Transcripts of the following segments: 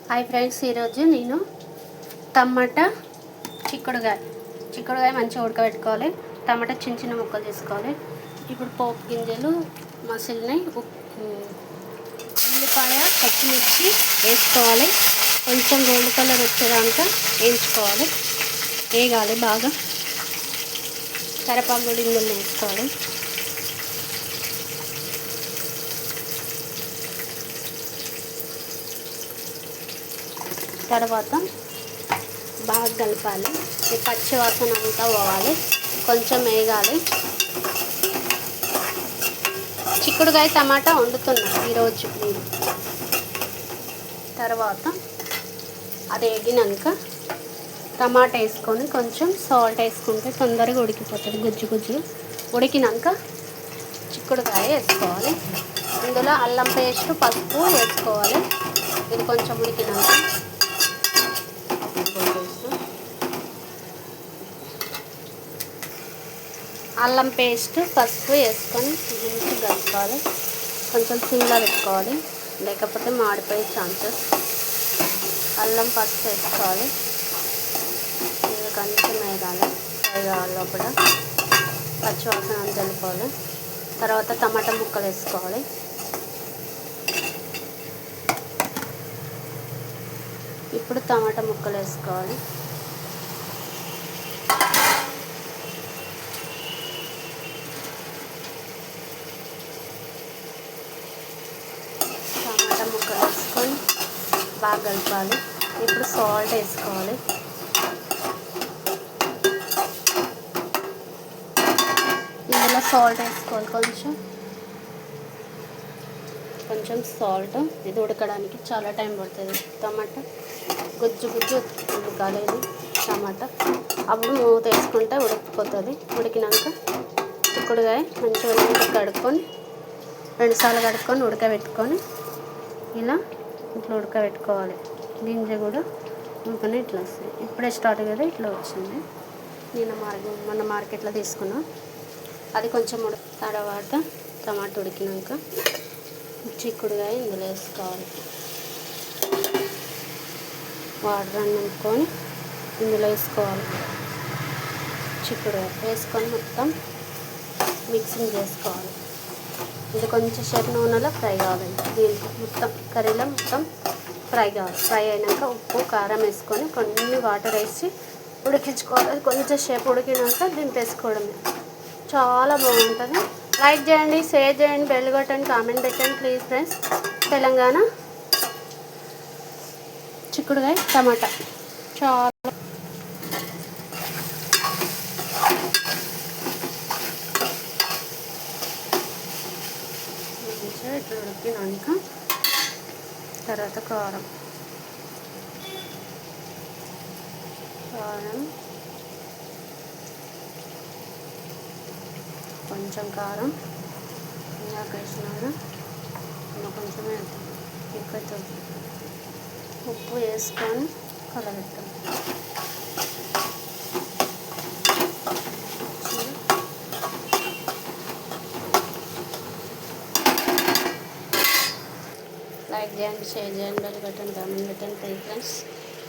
Hi friends, ఈరోజు నేను టమాటా చిక్కుడుగాయ మంచిగా ఉడకబెట్టుకోవాలి. టమాటా చిన్న చిన్న ముక్కలు చేసుకోవాలి. ఇప్పుడు పోపు గింజలు మసిలినాయి, ఉల్లిపాయ పచ్చిమిర్చి వేసుకోవాలి. కొంచెం గోల్డ్ కలర్ వచ్చేదాకా వేయించుకోవాలి, వేగాలి బాగా. కరివేపాకు కూడా ఇందులో వేసుకోవాలి. తర్వాత బాగా కలపాలి. ఈ పచ్చి వాసన అంతా పోవాలి, కొంచెం వేగాలి. చిక్కుడుకాయ టమాటా వండుతున్నాను ఈరోజు నేను. తర్వాత అది వేగినాక టమాటా వేసుకొని కొంచెం సాల్ట్ వేసుకుంటే తొందరగా ఉడికిపోతుంది. గుజ్జు గుజ్జు ఉడికినాక చిక్కుడుకాయ వేసుకోవాలి. ఇందులో అల్లం పేస్ట్, పసుపు వేసుకోవాలి. ఇది కొంచెం ఉడికినాక అల్లం పేస్ట్, పసుపు వేసుకొని మంచిగా కలుపుకోవాలి. కొంచెం సిమ్లో పెట్టుకోవాలి, లేకపోతే మాడిపోయే ఛాన్సెస్. అల్లం పసుపు వేసుకోవాలి. ఇది కొంచెం వేగాలి, ఫ్రై కావాలి. లోపల పచ్చివాసన అంతా వెళ్ళిపోవాలి. తర్వాత టమాటా ముక్కలు వేసుకోవాలి. ఇప్పుడు టమాటా ముక్కలు వేసుకోవాలి. టమాటా ముక్కలు వేసుకొని బాగా కలపాలి. ఇప్పుడు సాల్ట్ వేసుకోవాలి. ఇందులో సాల్ట్ వేసుకోవాలి, కొంచెం సాల్ట్. ఇది ఉడకడానికి చాలా టైం పడుతుంది. టమాటా గుజ్జు ఉడకాలి. ఇది టమాటా అప్పుడు మూత వేసుకుంటే ఉడికిపోతుంది. ఉడికినాక చిక్కుడుకాయ మంచిగా కడుక్కొని 2 సార్లు కడుక్కొని ఉడకబెట్టుకొని ఇట్లా ఉడకబెట్టుకోవాలి. గింజ కూడా ఉడకనే ఇట్లా వస్తుంది. ఇప్పుడే స్టార్ట్ కదా, ఇట్లా వచ్చింది. నేను మన మార్కెట్లో తీసుకున్నా. అది కొంచెం తర్వాత టమాటా ఉడికినాక చిక్కుడుకాయ ఇందులో వేసుకోవాలి. వాటర్ అన్ని నింపుకొని ఇందులో వేసుకోవాలి. చిక్కుడుకాయ వేసుకొని మొత్తం మిక్సింగ్ చేసుకోవాలి. ఇది కొంచెం సేపు నూనెలో ఫ్రై కావాలండి. దీంట్లో మొత్తం కర్రీలో మొత్తం ఫ్రై కావాలి. ఫ్రై అయినాక ఉప్పు, కారం వేసుకొని కొన్ని వాటర్ వేసి ఉడికించుకోవాలి. కొంచెం సేపు ఉడికినాక దింపేసుకోవడమే. చాలా బాగుంటుంది. లైక్ చేయండి, షేర్ చేయండి, బెల్ కొట్టండి, కామెంట్ పెట్టండి ప్లీజ్ ఫ్రెండ్స్. తెలంగాణ చిక్కుడుకాయ టమాటా చాలా ఇట్లా ఉడికినాక తర్వాత కారం కొంచెం కారం ఇందాక వేసినాను, ఇంకా కొంచెమే ఎక్కువ. ఉప్పు వేసుకొని కలబెట్టాం. లైక్ చేయండి, షేర్ చేయండి, bell button, comment button please friends.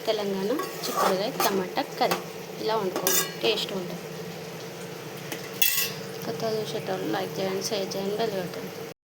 Telangana చిక్కుడుకాయ టమాటా కర్రీ ఇలా వండుకోండి, టేస్ట్ ఉంటుంది. కొత్తగా చూసేటోళ్ళు లైక్ చేయండి, షేర్ చేయండి, బెల్ బటన్.